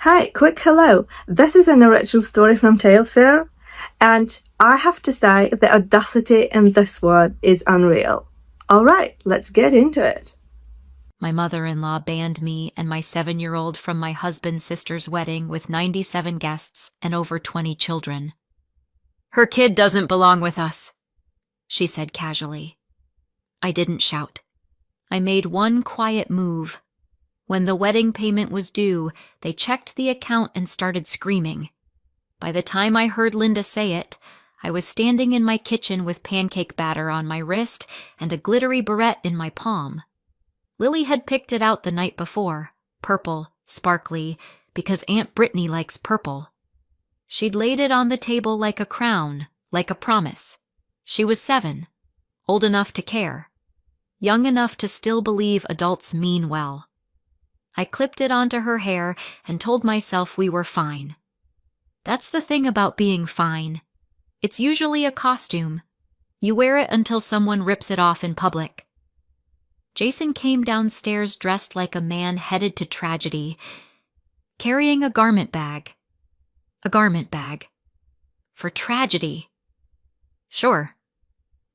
Hi, quick hello. This is an original story from Tales Fair, and I have to say the audacity in this one is unreal. Alright, let's get into it. My mother-in-law banned me and my 7-year-old from my husband's sister's wedding with 97 guests and over 20 children. "Her kid doesn't belong with us," she said casually. I didn't shout. I made one quiet move. When the wedding payment was due, they checked the account and started screaming. By the time I heard Linda say it, I was standing in my kitchen with pancake batter on my wrist and a glittery barrette in my palm. Lily had picked it out the night before, purple, sparkly, because Aunt Brittany likes purple. She'd laid it on the table like a crown, like a promise. She was 7, old enough to care, young enough to still believe adults mean well. I clipped it onto her hair and told myself we were fine. That's the thing about being fine. It's usually a costume. You wear it until someone rips it off in public. Jason came downstairs dressed like a man headed to tragedy, carrying a garment bag. A garment bag. For tragedy. Sure.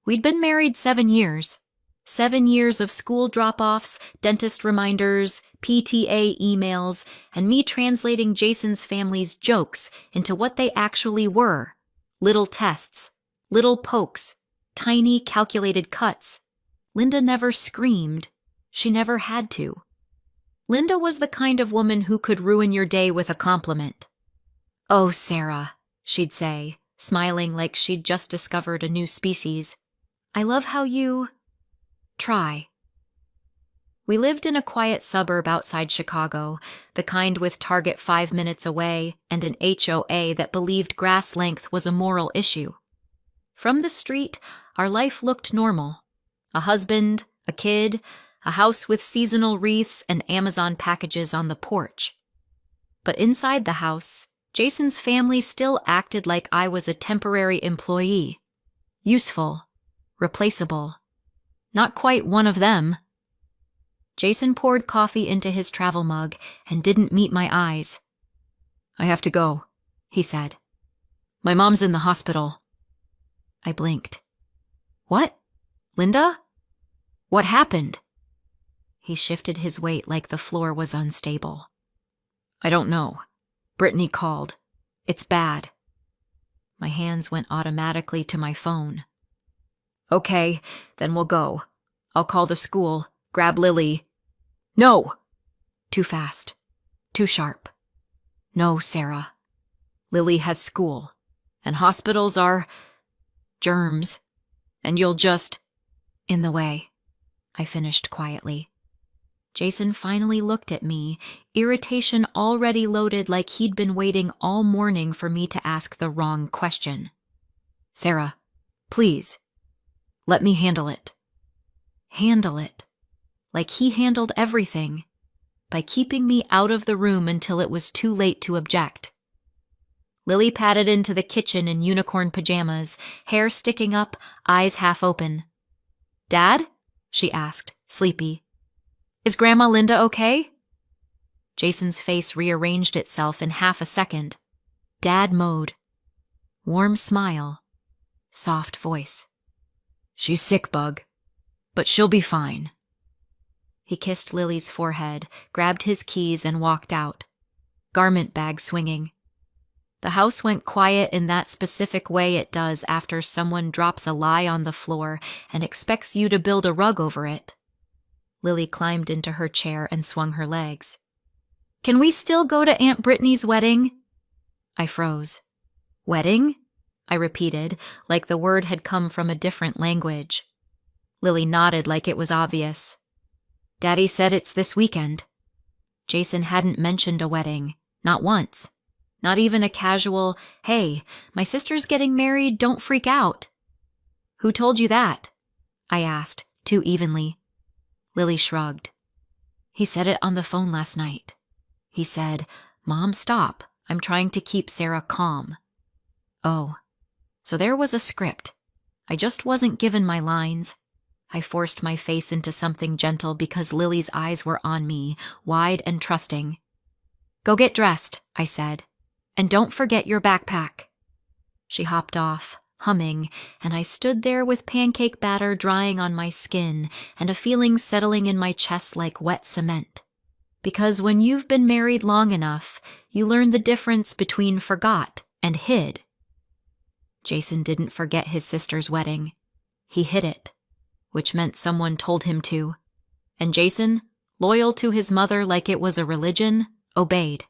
We'd been married 7 years. 7 years of school drop-offs, dentist reminders, PTA emails, and me translating Jason's family's jokes into what they actually were. Little tests, little pokes, tiny calculated cuts. Linda never screamed. She never had to. Linda was the kind of woman who could ruin your day with a compliment. "Oh, Sarah," she'd say, smiling like she'd just discovered a new species. "I love how you try." We lived in a quiet suburb outside Chicago, the kind with Target 5 minutes away and an HOA that believed grass length was a moral issue. From the street, our life looked normal. A husband, a kid, a house with seasonal wreaths and Amazon packages on the porch. But inside the house, Jason's family still acted like I was a temporary employee. Useful, replaceable. Not quite one of them. Jason poured coffee into his travel mug and didn't meet my eyes. "I have to go," he said. "My mom's in the hospital." I blinked. "What? Linda? What happened?" He shifted his weight like the floor was unstable. "I don't know. Brittany called. It's bad." My hands went automatically to my phone. "Okay, then we'll go. I'll call the school, grab Lily." "No!" Too fast. Too sharp. "No, Sarah. Lily has school, and hospitals are germs, and you'll just in the way," I finished quietly. Jason finally looked at me, irritation already loaded like he'd been waiting all morning for me to ask the wrong question. "Sarah, please, let me handle it." Handle it. Like he handled everything, by keeping me out of the room until it was too late to object. Lily padded into the kitchen in unicorn pajamas, hair sticking up, eyes half open. "Dad?" she asked, sleepy. "Is Grandma Linda okay?" Jason's face rearranged itself in half a second. Dad mode. Warm smile. Soft voice. "She's sick, Bug, but she'll be fine." He kissed Lily's forehead, grabbed his keys, and walked out. Garment bag swinging. The house went quiet in that specific way it does after someone drops a lie on the floor and expects you to build a rug over it. Lily climbed into her chair and swung her legs. "Can we still go to Aunt Brittany's wedding?" I froze. "Wedding?" I repeated, like the word had come from a different language. Lily nodded like it was obvious. "Daddy said it's this weekend." Jason hadn't mentioned a wedding, not once. Not even a casual, "Hey, my sister's getting married, don't freak out." "Who told you that?" I asked, too evenly. Lily shrugged. "He said it on the phone last night. He said, 'Mom, stop. I'm trying to keep Sarah calm.'" Oh, so there was a script. I just wasn't given my lines. I forced my face into something gentle because Lily's eyes were on me, wide and trusting. Go get dressed, I said, and don't forget your backpack. She hopped off, humming, and I stood there with pancake batter drying on my skin and a feeling settling in my chest like wet cement. Because when you've been married long enough, you learn the difference between forgot and hid. Jason didn't forget his sister's wedding. He hid it, which meant someone told him to. And Jason, loyal to his mother like it was a religion, obeyed.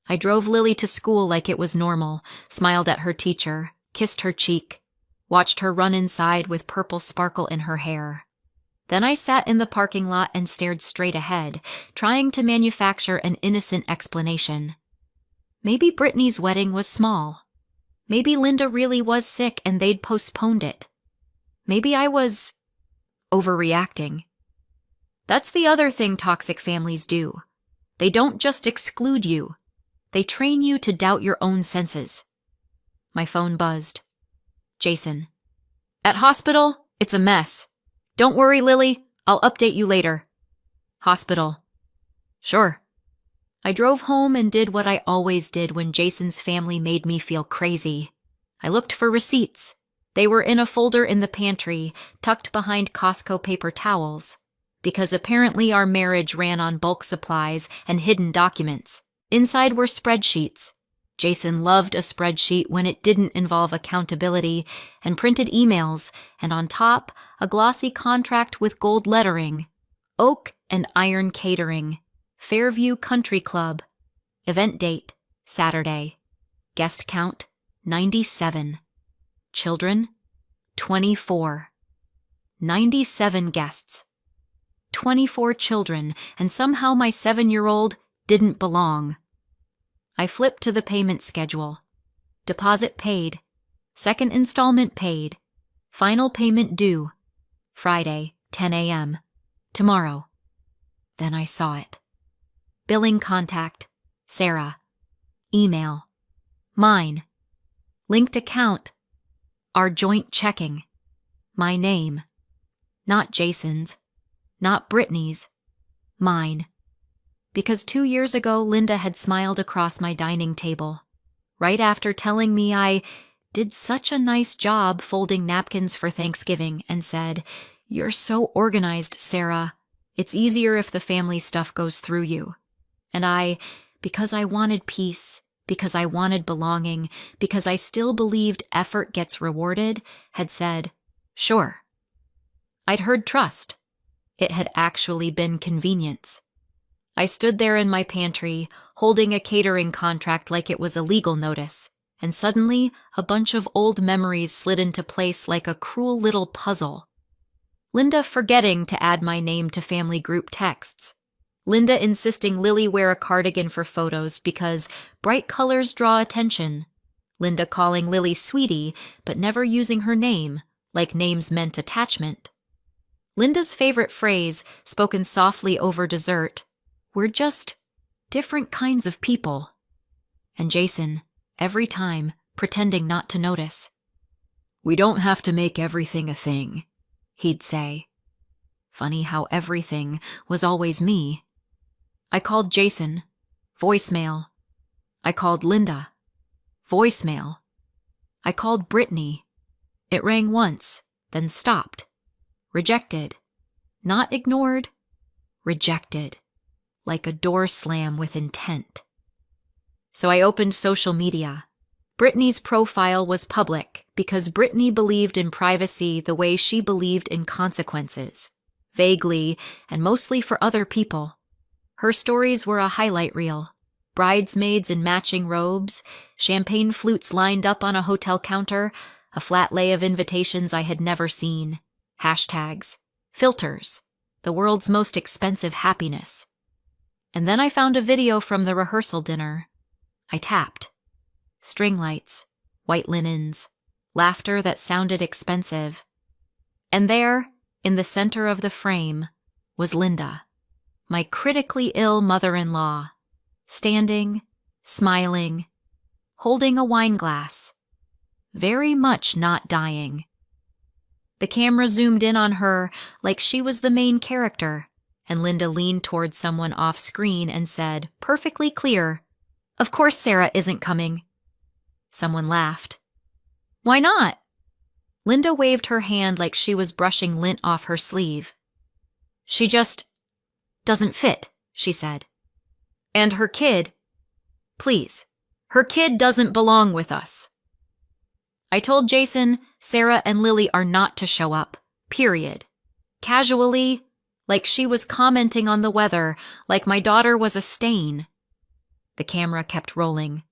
I drove Lily to school like it was normal, smiled at her teacher, kissed her cheek, watched her run inside with purple sparkle in her hair. Then I sat in the parking lot and stared straight ahead, trying to manufacture an innocent explanation. Maybe Brittany's wedding was small. Maybe Linda really was sick and they'd postponed it. Maybe I was overreacting. That's the other thing toxic families do. They don't just exclude you. They train you to doubt your own senses. My phone buzzed. Jason. At hospital, it's a mess. Don't worry, Lily. I'll update you later. Hospital. Sure. I drove home and did what I always did when Jason's family made me feel crazy. I looked for receipts. They were in a folder in the pantry, tucked behind Costco paper towels, because apparently our marriage ran on bulk supplies and hidden documents. Inside were spreadsheets. Jason loved a spreadsheet when it didn't involve accountability, and printed emails, and on top, a glossy contract with gold lettering. Oak and Iron Catering. Fairview Country Club. Event date, Saturday. Guest count, 97. Children, 24. 97 guests. 24 children, and somehow my 7-year-old didn't belong. I flipped to the payment schedule. Deposit paid. Second installment paid. Final payment due. Friday, 10 a.m. Tomorrow. Then I saw it. Billing contact. Sarah. Email. Mine. Linked account. Our joint checking. My name. Not Jason's. Not Brittany's. Mine. Because 2 years ago, Linda had smiled across my dining table, right after telling me I did such a nice job folding napkins for Thanksgiving, and said, "You're so organized, Sarah. It's easier if the family stuff goes through you." And I, because I wanted peace, because I wanted belonging, because I still believed effort gets rewarded, had said, "Sure." I'd heard trust. It had actually been convenience. I stood there in my pantry, holding a catering contract like it was a legal notice, and suddenly a bunch of old memories slid into place like a cruel little puzzle. Linda forgetting to add my name to family group texts. Linda insisting Lily wear a cardigan for photos because bright colors draw attention. Linda calling Lily sweetie, but never using her name, like names meant attachment. Linda's favorite phrase, spoken softly over dessert, "We're just different kinds of people." And Jason, every time, pretending not to notice. "We don't have to make everything a thing," he'd say. Funny how everything was always me. I called Jason. Voicemail. I called Linda. Voicemail. I called Brittany. It rang once, then stopped. Rejected. Not ignored. Rejected. Like a door slam with intent. So I opened social media. Brittany's profile was public because Brittany believed in privacy the way she believed in consequences. Vaguely, and mostly for other people. Her stories were a highlight reel. Bridesmaids in matching robes, champagne flutes lined up on a hotel counter, a flat lay of invitations I had never seen. Hashtags. Filters. The world's most expensive happiness. And then I found a video from the rehearsal dinner. I tapped. String lights, white linens, laughter that sounded expensive. And there, in the center of the frame, was Linda, my critically ill mother-in-law, standing, smiling, holding a wine glass, very much not dying. The camera zoomed in on her like she was the main character, And Linda leaned towards someone off screen and said, perfectly clear, "Of course Sarah isn't coming." Someone laughed. "Why not?" Linda waved her hand like she was brushing lint off her sleeve. "She just doesn't fit," she said. "And her kid, please, her kid doesn't belong with us." I told Jason Sarah and Lily are not to show up, period. Casually, like she was commenting on the weather, like my daughter was a stain. The camera kept rolling.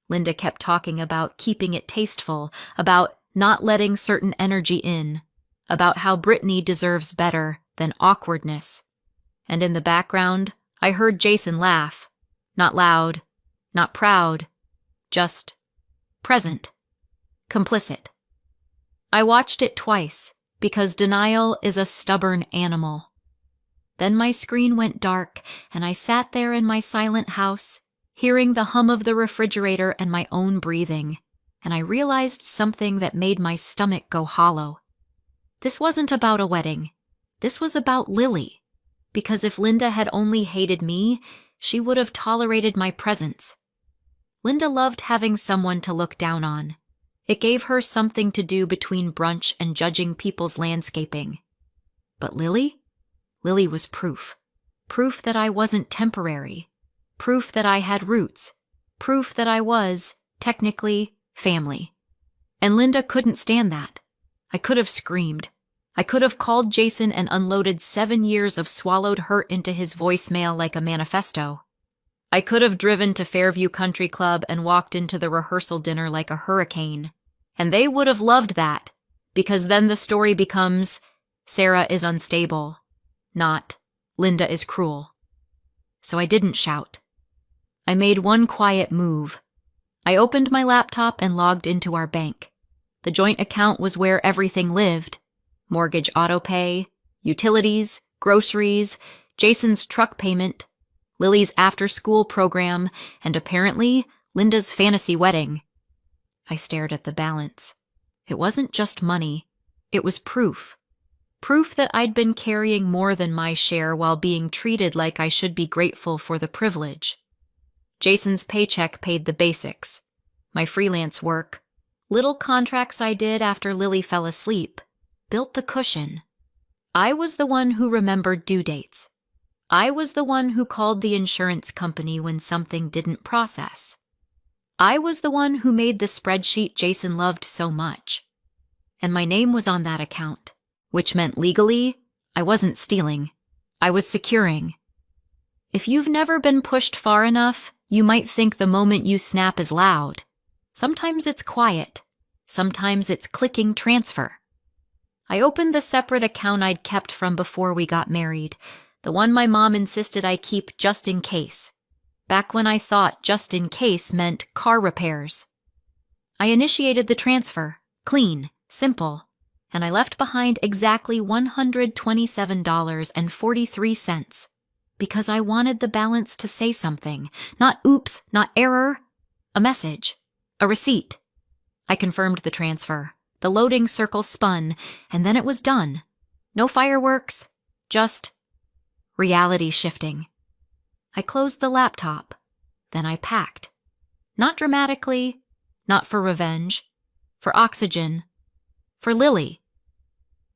Linda kept talking about keeping it tasteful, about not letting certain energy in, about how Brittany deserves better than awkwardness. And in the background, I heard Jason laugh. Not loud, not proud, just present, complicit. I watched it twice, because denial is a stubborn animal. Then my screen went dark, and I sat there in my silent house, hearing the hum of the refrigerator and my own breathing, and I realized something that made my stomach go hollow. This wasn't about a wedding. This was about Lily, because if Linda had only hated me, she would have tolerated my presence. Linda loved having someone to look down on. It gave her something to do between brunch and judging people's landscaping. But Lily? Lily was proof. Proof that I wasn't temporary. Proof that I had roots. Proof that I was, technically, family. And Linda couldn't stand that. I could have screamed. I could have called Jason and unloaded 7 years of swallowed hurt into his voicemail like a manifesto. I could have driven to Fairview Country Club and walked into the rehearsal dinner like a hurricane. And they would have loved that, because then the story becomes, Sarah is unstable, not, Linda is cruel. So I didn't shout. I made one quiet move. I opened my laptop and logged into our bank. The joint account was where everything lived. Mortgage autopay, utilities, groceries, Jason's truck payment, Lily's after-school program, and apparently Linda's fantasy wedding. I stared at the balance. It wasn't just money. It was proof. Proof that I'd been carrying more than my share while being treated like I should be grateful for the privilege. Jason's paycheck paid the basics. My freelance work, little contracts I did after Lily fell asleep, built the cushion. I was the one who remembered due dates. I was the one who called the insurance company when something didn't process. I was the one who made the spreadsheet Jason loved so much. And my name was on that account, which meant legally, I wasn't stealing. I was securing. If you've never been pushed far enough, you might think the moment you snap is loud. Sometimes it's quiet. Sometimes it's clicking transfer. I opened the separate account I'd kept from before we got married, the one my mom insisted I keep just in case. Back when I thought just in case meant car repairs. I initiated the transfer, clean, simple, and I left behind exactly $127.43, because I wanted the balance to say something, not oops, not error, a message, a receipt. I confirmed the transfer. The loading circle spun, and then it was done. No fireworks, just reality shifting. I closed the laptop. Then I packed. Not dramatically, not for revenge, for oxygen, for Lily.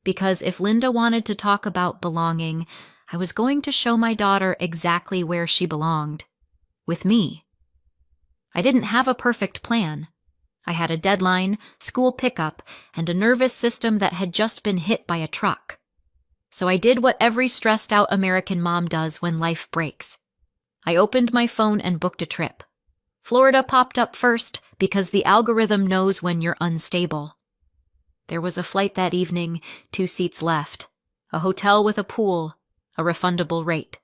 Because if Linda wanted to talk about belonging, I was going to show my daughter exactly where she belonged. With me. I didn't have a perfect plan. I had a deadline, school pickup, and a nervous system that had just been hit by a truck. So I did what every stressed-out American mom does when life breaks. I opened my phone and booked a trip. Florida popped up first because the algorithm knows when you're unstable. There was a flight that evening, 2 seats left, a hotel with a pool, a refundable rate.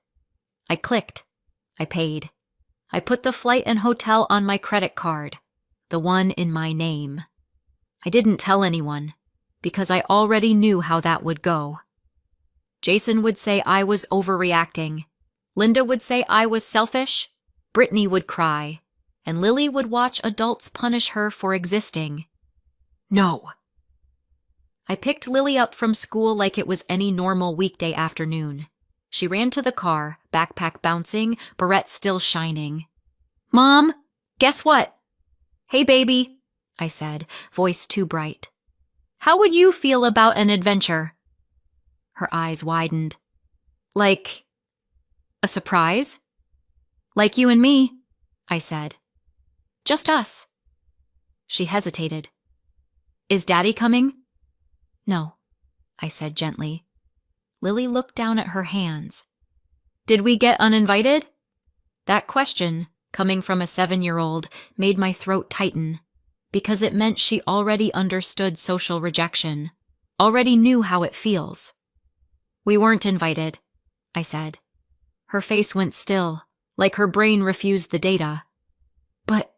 I clicked. I paid. I put the flight and hotel on my credit card, the one in my name. I didn't tell anyone, because I already knew how that would go. Jason would say I was overreacting. Linda would say I was selfish. Brittany would cry. And Lily would watch adults punish her for existing. No. I picked Lily up from school like it was any normal weekday afternoon. She ran to the car, backpack bouncing, barrette still shining. "Mom, guess what?" "Hey, baby," I said, voice too bright. "How would you feel about an adventure?" Her eyes widened. "Like a surprise?" "Like you and me," I said. "Just us." She hesitated. "Is Daddy coming?" "No," I said gently. Lily looked down at her hands. "Did we get uninvited?" That question, coming from a 7-year-old, made my throat tighten, because it meant she already understood social rejection, already knew how it feels. "We weren't invited," I said. Her face went still, like her brain refused the data. "But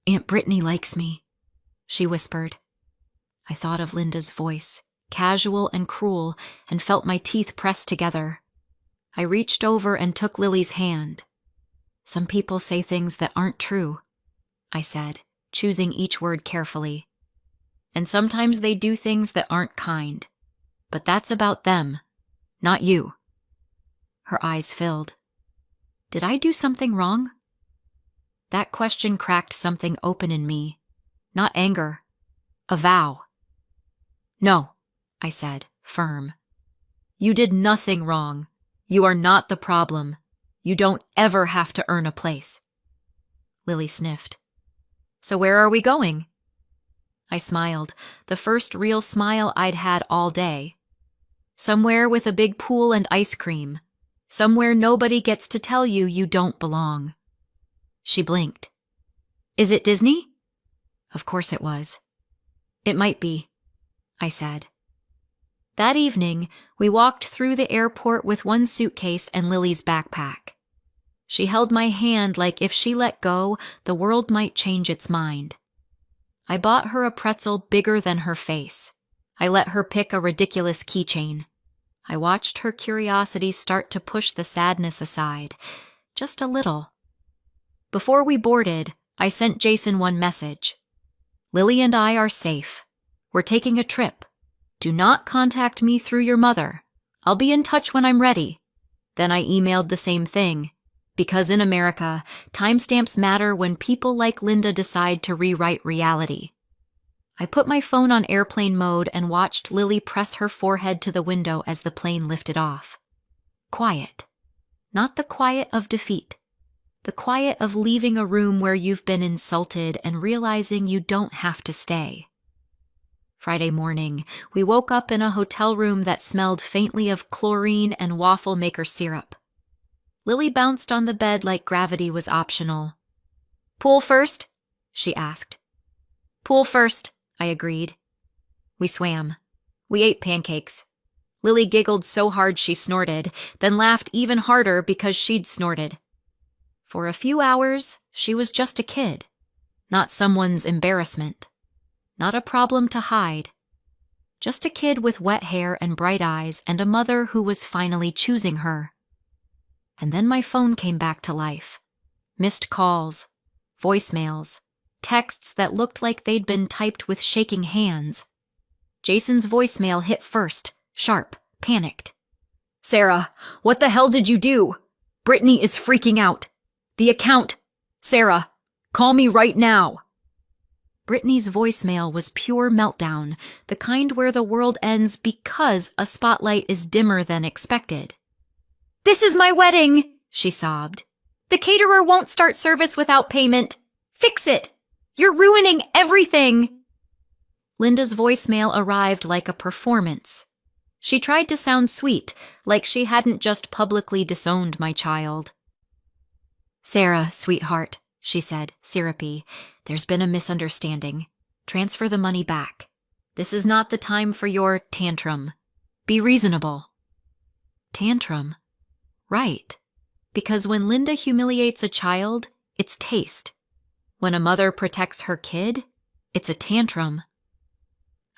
Aunt Brittany likes me," she whispered. I thought of Linda's voice, casual and cruel, and felt my teeth press together. I reached over and took Lily's hand. "Some people say things that aren't true," I said, choosing each word carefully. "And sometimes they do things that aren't kind. But that's about them, not you." Her eyes filled. Did I do something wrong? That question cracked something open in me. Not anger. A vow. "No," I said, firm. "You did nothing wrong. You are not the problem. You don't ever have to earn a place." Lily sniffed. "So where are we going?" I smiled, the first real smile I'd had all day. "Somewhere with a big pool and ice cream. Somewhere nobody gets to tell you you don't belong." She blinked. "Is it Disney?" Of course it was. "It might be," I said. That evening, we walked through the airport with one suitcase and Lily's backpack. She held my hand like if she let go, the world might change its mind. I bought her a pretzel bigger than her face. I let her pick a ridiculous keychain. I watched her curiosity start to push the sadness aside, just a little. Before we boarded, I sent Jason one message. "Lily and I are safe. We're taking a trip. Do not contact me through your mother. I'll be in touch when I'm ready." Then I emailed the same thing, because in America, timestamps matter when people like Linda decide to rewrite reality. I put my phone on airplane mode and watched Lily press her forehead to the window as the plane lifted off. Quiet. Not the quiet of defeat. The quiet of leaving a room where you've been insulted and realizing you don't have to stay. Friday morning, we woke up in a hotel room that smelled faintly of chlorine and waffle maker syrup. Lily bounced on the bed like gravity was optional. "Pool first?" she asked. "Pool first," I agreed. We swam. We ate pancakes. Lily giggled so hard she snorted, then laughed even harder because she'd snorted. For a few hours, she was just a kid, not someone's embarrassment, not a problem to hide. Just a kid with wet hair and bright eyes and a mother who was finally choosing her. And then my phone came back to life. Missed calls, voicemails, texts that looked like they'd been typed with shaking hands. Jason's voicemail hit first, sharp, panicked. "Sarah, what the hell did you do? Brittany is freaking out. The account. Sarah, call me right now." Brittany's voicemail was pure meltdown, the kind where the world ends because a spotlight is dimmer than expected. "This is my wedding," she sobbed. "The caterer won't start service without payment. Fix it. You're ruining everything." Linda's voicemail arrived like a performance. She tried to sound sweet, like she hadn't just publicly disowned my child. "Sarah, sweetheart," she said, syrupy, "there's been a misunderstanding. Transfer the money back. This is not the time for your tantrum. Be reasonable." Tantrum? Right. Because when Linda humiliates a child, it's taste. When a mother protects her kid, it's a tantrum.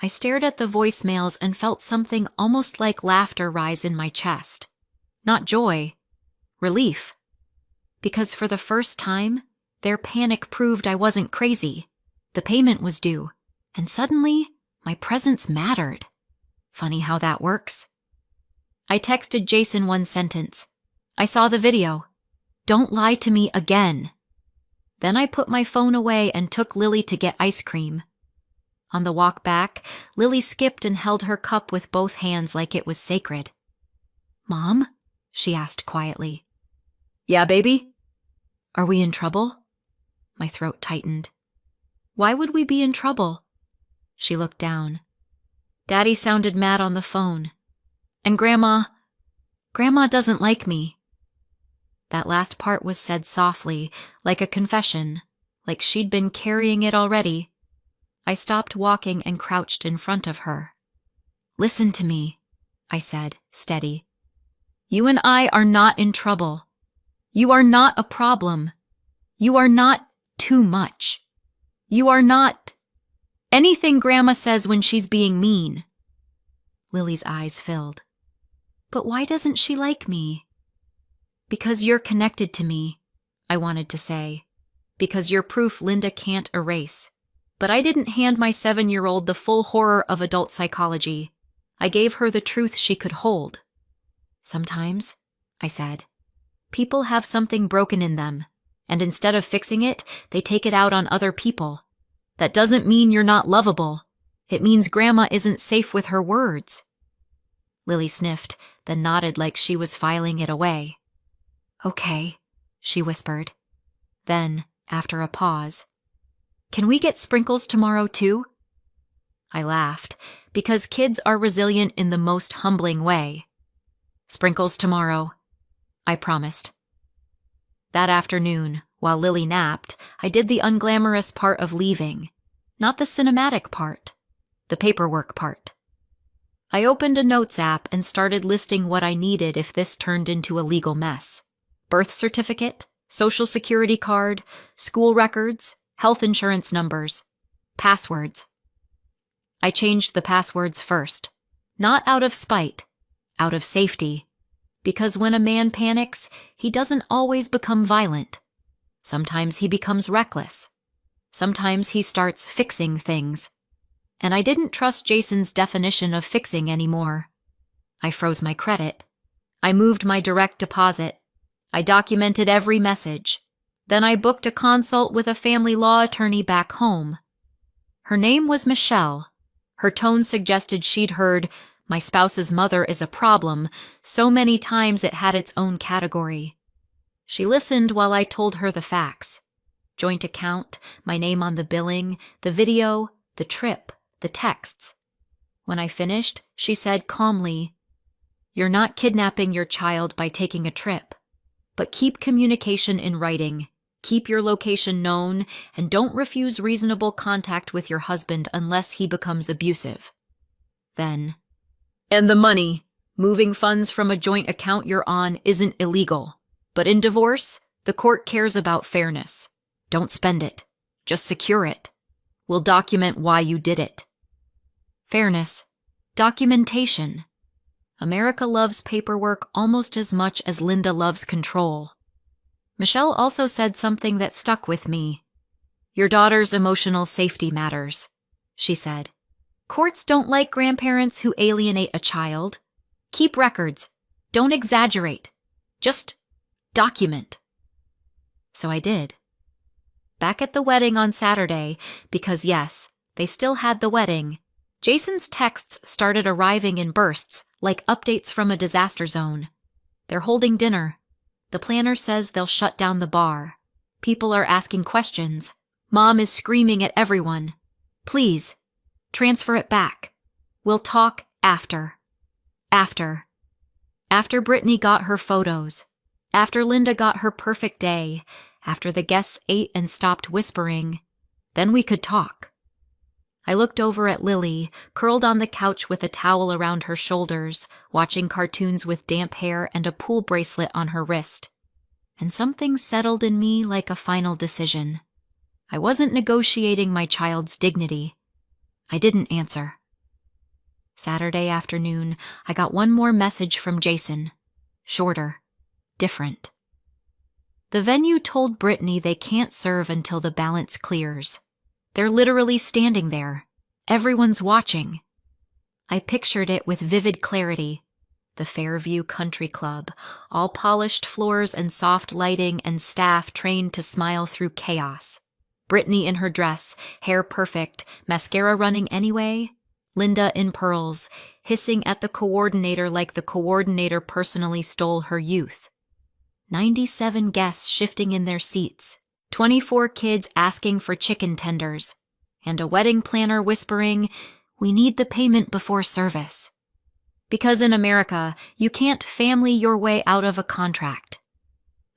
I stared at the voicemails and felt something almost like laughter rise in my chest. Not joy, relief. Because for the first time, their panic proved I wasn't crazy. The payment was due, and suddenly, my presence mattered. Funny how that works. I texted Jason one sentence. I saw the video. Don't lie to me again. Then I put my phone away and took Lily to get ice cream. On the walk back, Lily skipped and held her cup with both hands like it was sacred. "Mom?" she asked quietly. "Yeah, baby?" "Are we in trouble?" My throat tightened. "Why would we be in trouble?" She looked down. Daddy sounded mad on the phone. And Grandma doesn't like me. That last part was said softly, like a confession, like she'd been carrying it already. I stopped walking and crouched in front of her. "Listen to me," I said, steady. "You and I are not in trouble. You are not a problem. You are not too much. You are not anything Grandma says when she's being mean." Lily's eyes filled. "But why doesn't she like me?" "Because you're connected to me," I wanted to say. "Because you're proof Linda can't erase." But I didn't hand my 7-year-old the full horror of adult psychology. I gave her the truth she could hold. "Sometimes," I said, "people have something broken in them, and instead of fixing it, they take it out on other people. That doesn't mean you're not lovable. It means Grandma isn't safe with her words." Lily sniffed, then nodded like she was filing it away. "Okay," she whispered. Then, after a pause, "Can we get sprinkles tomorrow too?" I laughed, because kids are resilient in the most humbling way. "Sprinkles tomorrow," I promised. That afternoon, while Lily napped, I did the unglamorous part of leaving. Not the cinematic part, the paperwork part. I opened a notes app and started listing what I needed if this turned into a legal mess. Birth certificate, social security card, school records, health insurance numbers, passwords. I changed the passwords first, not out of spite, out of safety, because when a man panics, he doesn't always become violent. Sometimes he becomes reckless. Sometimes he starts fixing things. And I didn't trust Jason's definition of fixing anymore. I froze my credit. I moved my direct deposit. I documented every message. Then I booked a consult with a family law attorney back home. Her name was Michelle. Her tone suggested she'd heard, "My spouse's mother is a problem," so many times it had its own category. She listened while I told her the facts. Joint account, my name on the billing, the video, the trip, the texts. When I finished, she said calmly, "You're not kidnapping your child by taking a trip, but keep communication in writing. Keep your location known, and don't refuse reasonable contact with your husband unless he becomes abusive." Then, "And the money, moving funds from a joint account you're on isn't illegal. But in divorce, the court cares about fairness. Don't spend it. Just secure it. We'll document why you did it." Fairness. Documentation. America loves paperwork almost as much as Linda loves control. Michelle also said something that stuck with me. "Your daughter's emotional safety matters," she said. "Courts don't like grandparents who alienate a child. Keep records. Don't exaggerate. Just document." So I did. Back at the wedding on Saturday, because yes, they still had the wedding, Jason's texts started arriving in bursts, like updates from a disaster zone. They're holding dinner. The planner says they'll shut down the bar. People are asking questions. Mom is screaming at everyone. "Please, transfer it back. We'll talk after." After. After Brittany got her photos. After Linda got her perfect day. After the guests ate and stopped whispering. Then we could talk. I looked over at Lily, curled on the couch with a towel around her shoulders, watching cartoons with damp hair and a pool bracelet on her wrist. And something settled in me like a final decision. I wasn't negotiating my child's dignity. I didn't answer. Saturday afternoon, I got one more message from Jason. Shorter. Different. The venue told Brittany they can't serve until the balance clears. They're literally standing there. Everyone's watching. I pictured it with vivid clarity. The Fairview Country Club, all polished floors and soft lighting and staff trained to smile through chaos. Brittany in her dress, hair perfect, mascara running anyway. Linda in pearls, hissing at the coordinator like the coordinator personally stole her youth. 97 guests shifting in their seats, 24 kids asking for chicken tenders, and a wedding planner whispering, "We need the payment before service." Because in America, you can't family your way out of a contract.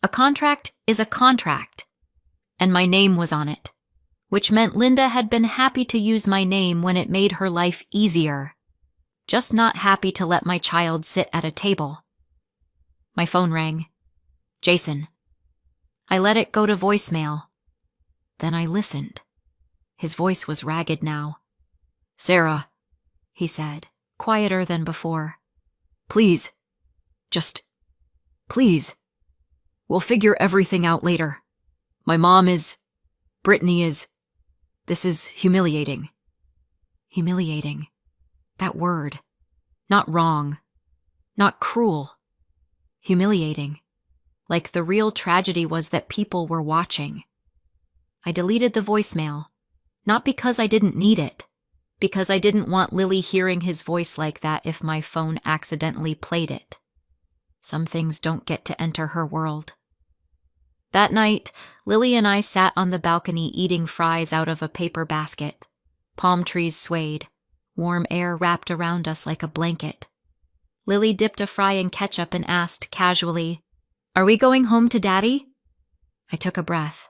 A contract is a contract. And my name was on it, which meant Linda had been happy to use my name when it made her life easier. Just not happy to let my child sit at a table. My phone rang. Jason. I let it go to voicemail. Then I listened. His voice was ragged now. "Sarah," he said, quieter than before. "Please. Just, please. We'll figure everything out later. My mom is... Brittany is... This is humiliating." Humiliating. That word. Not wrong. Not cruel. Humiliating. Like the real tragedy was that people were watching. I deleted the voicemail, not because I didn't need it, because I didn't want Lily hearing his voice like that if my phone accidentally played it. Some things don't get to enter her world. That night, Lily and I sat on the balcony eating fries out of a paper basket. Palm trees swayed. Warm air wrapped around us like a blanket. Lily dipped a fry in ketchup and asked casually, "Are we going home to Daddy?" I took a breath.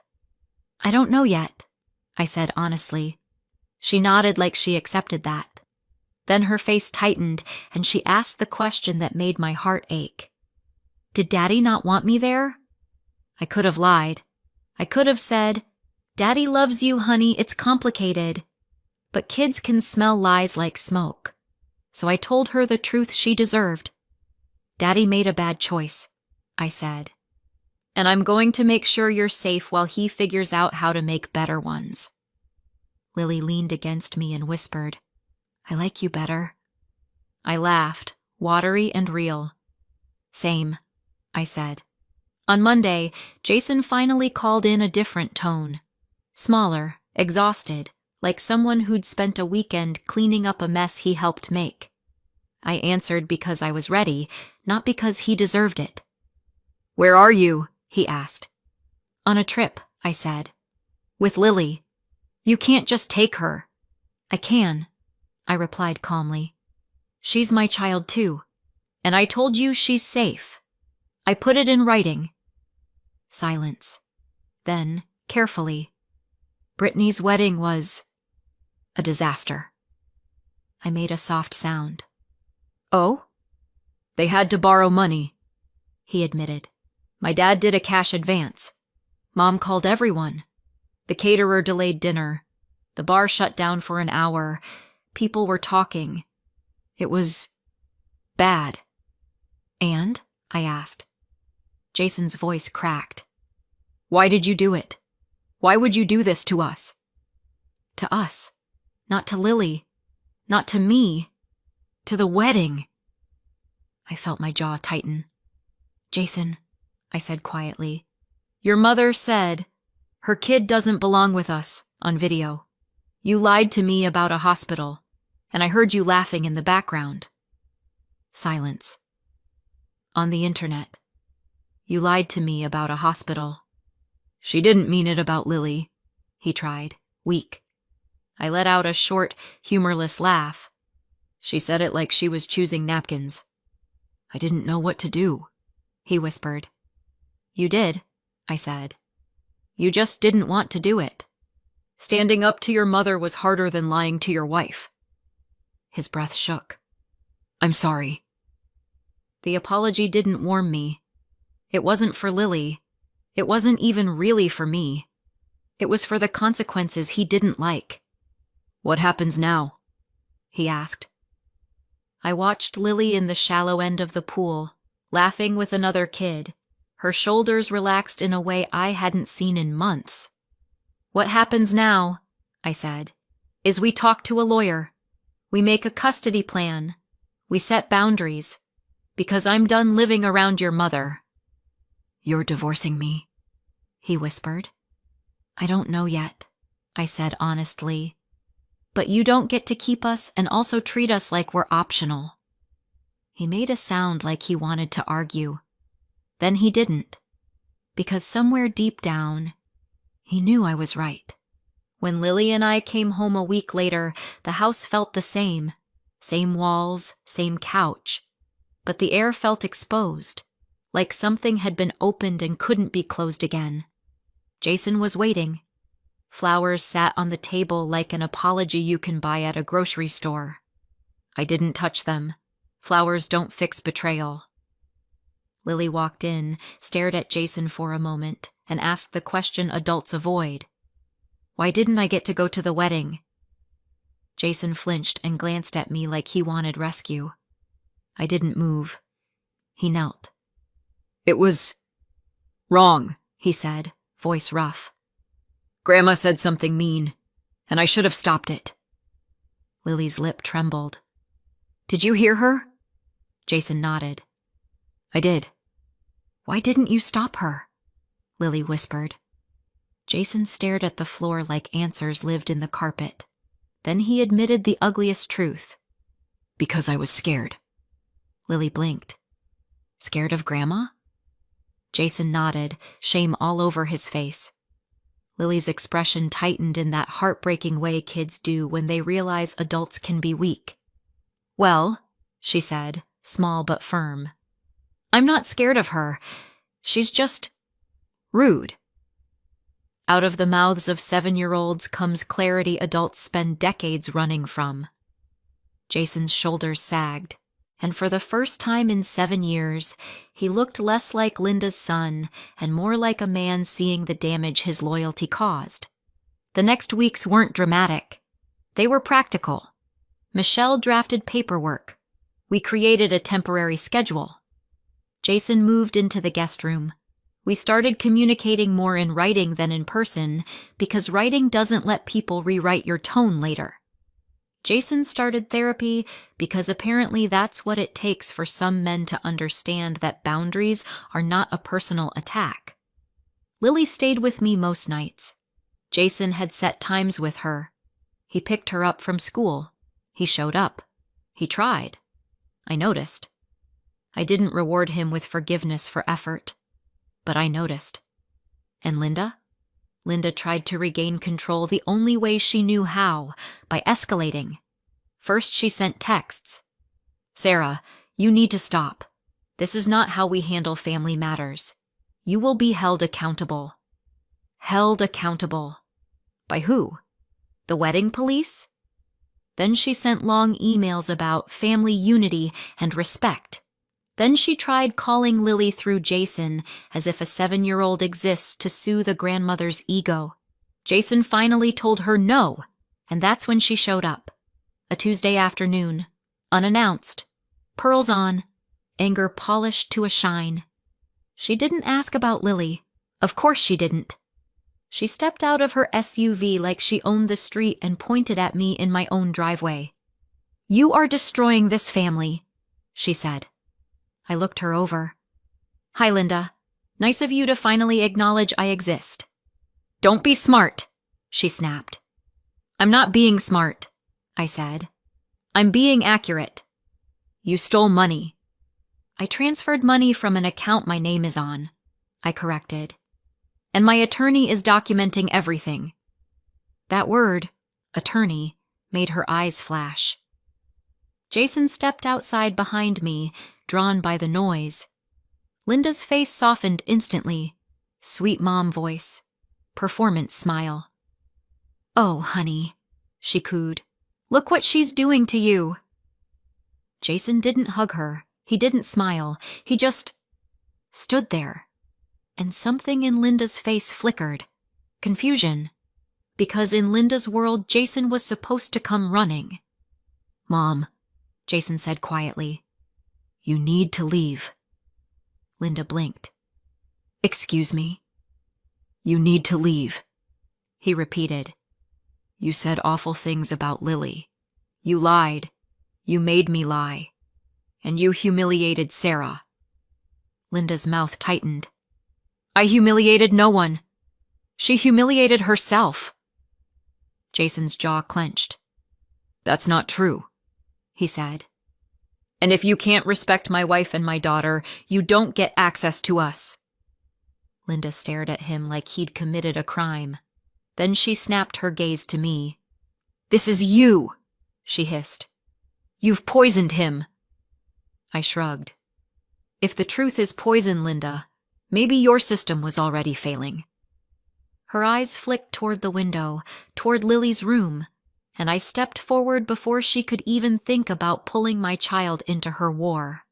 "I don't know yet," I said honestly. She nodded like she accepted that. Then her face tightened and she asked the question that made my heart ache. "Did Daddy not want me there?" I could have lied. I could have said, "Daddy loves you, honey, it's complicated." But kids can smell lies like smoke. So I told her the truth she deserved. "Daddy made a bad choice," I said. "And I'm going to make sure you're safe while he figures out how to make better ones." Lily leaned against me and whispered, "I like you better." I laughed, watery and real. "Same," I said. On Monday, Jason finally called in a different tone. Smaller, exhausted, like someone who'd spent a weekend cleaning up a mess he helped make. I answered because I was ready, not because he deserved it. "Where are you?" he asked. "On a trip," I said. "With Lily. You can't just take her." "I can," I replied calmly. "She's my child too, and I told you she's safe. I put it in writing." Silence. Then, carefully, "Brittany's wedding was a disaster." I made a soft sound. "Oh?" "They had to borrow money," he admitted. "My dad did a cash advance. Mom called everyone. The caterer delayed dinner. The bar shut down for an hour. People were talking. It was bad." "And?" I asked. Jason's voice cracked. "Why did you do it? Why would you do this to us?" "To us. Not to Lily. Not to me. To the wedding." I felt my jaw tighten. "Jason," I said quietly, "your mother said her kid doesn't belong with us on video. You lied to me about a hospital, and I heard you laughing in the background." Silence. "On the internet. You lied to me about a hospital." "She didn't mean it about Lily," he tried, weak. I let out a short, humorless laugh. "She said it like she was choosing napkins." "I didn't know what to do," he whispered. "You did," I said. "You just didn't want to do it. Standing up to your mother was harder than lying to your wife." His breath shook. "I'm sorry." The apology didn't warm me. It wasn't for Lily. It wasn't even really for me. It was for the consequences he didn't like. "What happens now?" he asked. I watched Lily in the shallow end of the pool, laughing with another kid, her shoulders relaxed in a way I hadn't seen in months. "What happens now," I said, "is we talk to a lawyer. We make a custody plan. We set boundaries. Because I'm done living around your mother. You're divorcing me, he whispered. I don't know yet, I said honestly. But you don't get to keep us and also treat us like we're optional. He made a sound like he wanted to argue. Then he didn't. Because somewhere deep down, he knew I was right. When Lily and I came home a week later, the house felt the same. Same walls, same couch. But the air felt exposed, like something had been opened and couldn't be closed again. Jason was waiting. Flowers sat on the table like an apology you can buy at a grocery store. I didn't touch them. Flowers don't fix betrayal. Lily walked in, stared at Jason for a moment, and asked the question adults avoid. Why didn't I get to go to the wedding? Jason flinched and glanced at me like he wanted rescue. I didn't move. He knelt. It was wrong, he said, voice rough. Grandma said something mean, and I should have stopped it. Lily's lip trembled. Did you hear her? Jason nodded. I did. Why didn't you stop her? Lily whispered. Jason stared at the floor like answers lived in the carpet. Then he admitted the ugliest truth. Because I was scared. Lily blinked. Scared of Grandma? Jason nodded, shame all over his face. Lily's expression tightened in that heartbreaking way kids do when they realize adults can be weak. Well, she said, small but firm. I'm not scared of her. She's just rude. Out of the mouths of 7-year-olds comes clarity adults spend decades running from. Jason's shoulders sagged, and for the first time in 7 years, he looked less like Linda's son and more like a man seeing the damage his loyalty caused. The next weeks weren't dramatic. They were practical. Michelle drafted paperwork. We created a temporary schedule. Jason moved into the guest room. We started communicating more in writing than in person because writing doesn't let people rewrite your tone later. Jason started therapy because apparently that's what it takes for some men to understand that boundaries are not a personal attack. Lily stayed with me most nights. Jason had set times with her. He picked her up from school. He showed up. He tried. I noticed. I didn't reward him with forgiveness for effort. But I noticed. And Linda? Linda tried to regain control the only way she knew how, by escalating. First, she sent texts. Sarah, you need to stop. This is not how we handle family matters. You will be held accountable. Held accountable. By who? The wedding police? Then she sent long emails about family unity and respect. Then she tried calling Lily through Jason as if a 7-year-old exists to soothe a grandmother's ego. Jason finally told her no, and that's when she showed up. A Tuesday afternoon, unannounced, pearls on, anger polished to a shine. She didn't ask about Lily. Of course she didn't. She stepped out of her SUV like she owned the street and pointed at me in my own driveway. You are destroying this family, she said. I looked her over. Hi, Linda. Nice of you to finally acknowledge I exist. Don't be smart, she snapped. I'm not being smart, I said. I'm being accurate. You stole money. I transferred money from an account my name is on, I corrected. And my attorney is documenting everything. That word, attorney, made her eyes flash. Jason stepped outside behind me, drawn by the noise. Linda's face softened instantly. Sweet mom voice. Performance smile. Oh, honey, she cooed. Look what she's doing to you. Jason didn't hug her. He didn't smile. He just stood there. And something in Linda's face flickered. Confusion. Because in Linda's world, Jason was supposed to come running. Mom, Jason said quietly. You need to leave. Linda blinked. Excuse me? You need to leave, he repeated. You said awful things about Lily. You lied. You made me lie. And you humiliated Sarah. Linda's mouth tightened. I humiliated no one. She humiliated herself. Jason's jaw clenched. That's not true, he said. And if you can't respect my wife and my daughter, you don't get access to us. Linda stared at him like he'd committed a crime. Then she snapped her gaze to me. This is you, she hissed. You've poisoned him. I shrugged. If the truth is poison, Linda, maybe your system was already failing. Her eyes flicked toward the window, toward Lily's room, and I stepped forward before she could even think about pulling my child into her war.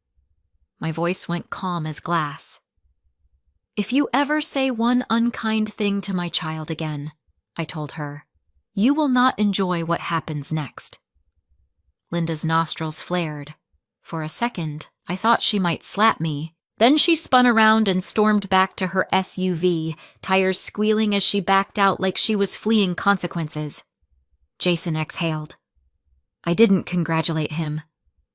My voice went calm as glass. If you ever say one unkind thing to my child again, I told her, you will not enjoy what happens next. Linda's nostrils flared. For a second, I thought she might slap me. Then she spun around and stormed back to her SUV, tires squealing as she backed out like she was fleeing consequences. Jason exhaled. I didn't congratulate him.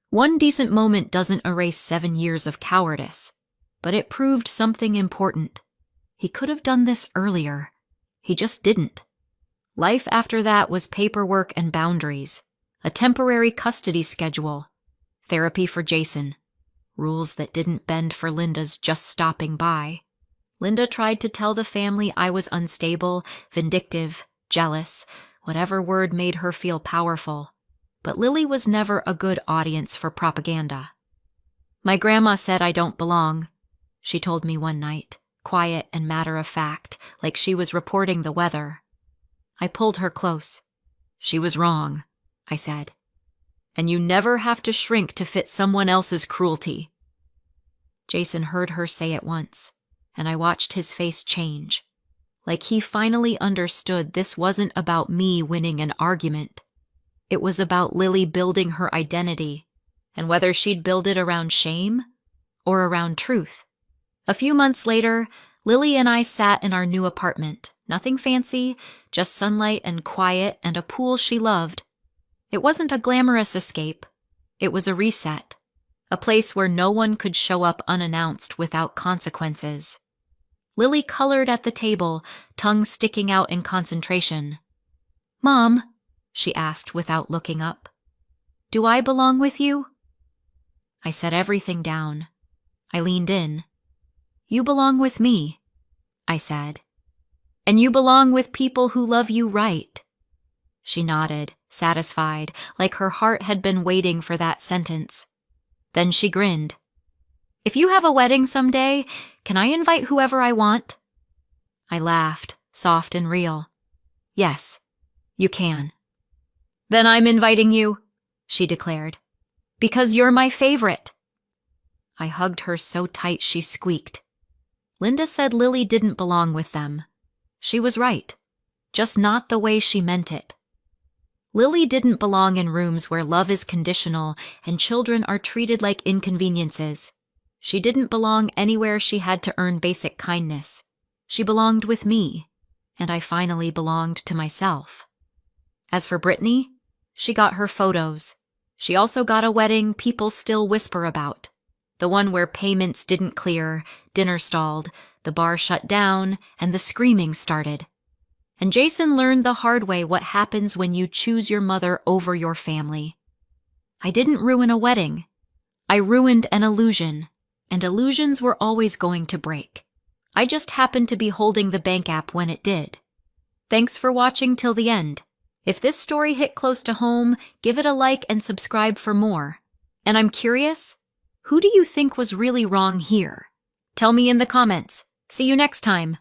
One decent moment doesn't erase 7 years of cowardice, but it proved something important. He could have done this earlier. He just didn't. Life after that was paperwork and boundaries, a temporary custody schedule, therapy for Jason, rules that didn't bend for Linda's just stopping by. Linda tried to tell the family I was unstable, vindictive, jealous, whatever word made her feel powerful. But Lily was never a good audience for propaganda. My grandma said I don't belong, she told me one night, quiet and matter-of-fact, like she was reporting the weather. I pulled her close. She was wrong, I said. And you never have to shrink to fit someone else's cruelty. Jason heard her say it once, and I watched his face change, like he finally understood this wasn't about me winning an argument. It was about Lily building her identity, and whether she'd build it around shame or around truth. A few months later, Lily and I sat in our new apartment. Nothing fancy, just sunlight and quiet and a pool she loved. It wasn't a glamorous escape. It was a reset, a place where no one could show up unannounced without consequences. Lily colored at the table, tongue sticking out in concentration. Mom, she asked without looking up, do I belong with you? I set everything down. I leaned in. You belong with me, I said. And you belong with people who love you right. She nodded, satisfied, like her heart had been waiting for that sentence. Then she grinned. If you have a wedding someday, can I invite whoever I want? I laughed, soft and real. Yes, you can. Then I'm inviting you, she declared, because you're my favorite. I hugged her so tight she squeaked. Linda said Lily didn't belong with them. She was right, just not the way she meant it. Lily didn't belong in rooms where love is conditional and children are treated like inconveniences. She didn't belong anywhere she had to earn basic kindness. She belonged with me, and I finally belonged to myself. As for Brittany, she got her photos. She also got a wedding people still whisper about. The one where payments didn't clear, dinner stalled, the bar shut down, and the screaming started. And Jason learned the hard way what happens when you choose your mother over your family. I didn't ruin a wedding. I ruined an illusion, and illusions were always going to break. I just happened to be holding the bank app when it did. Thanks for watching till the end. If this story hit close to home, give it a like and subscribe for more. And I'm curious, who do you think was really wrong here? Tell me in the comments. See you next time.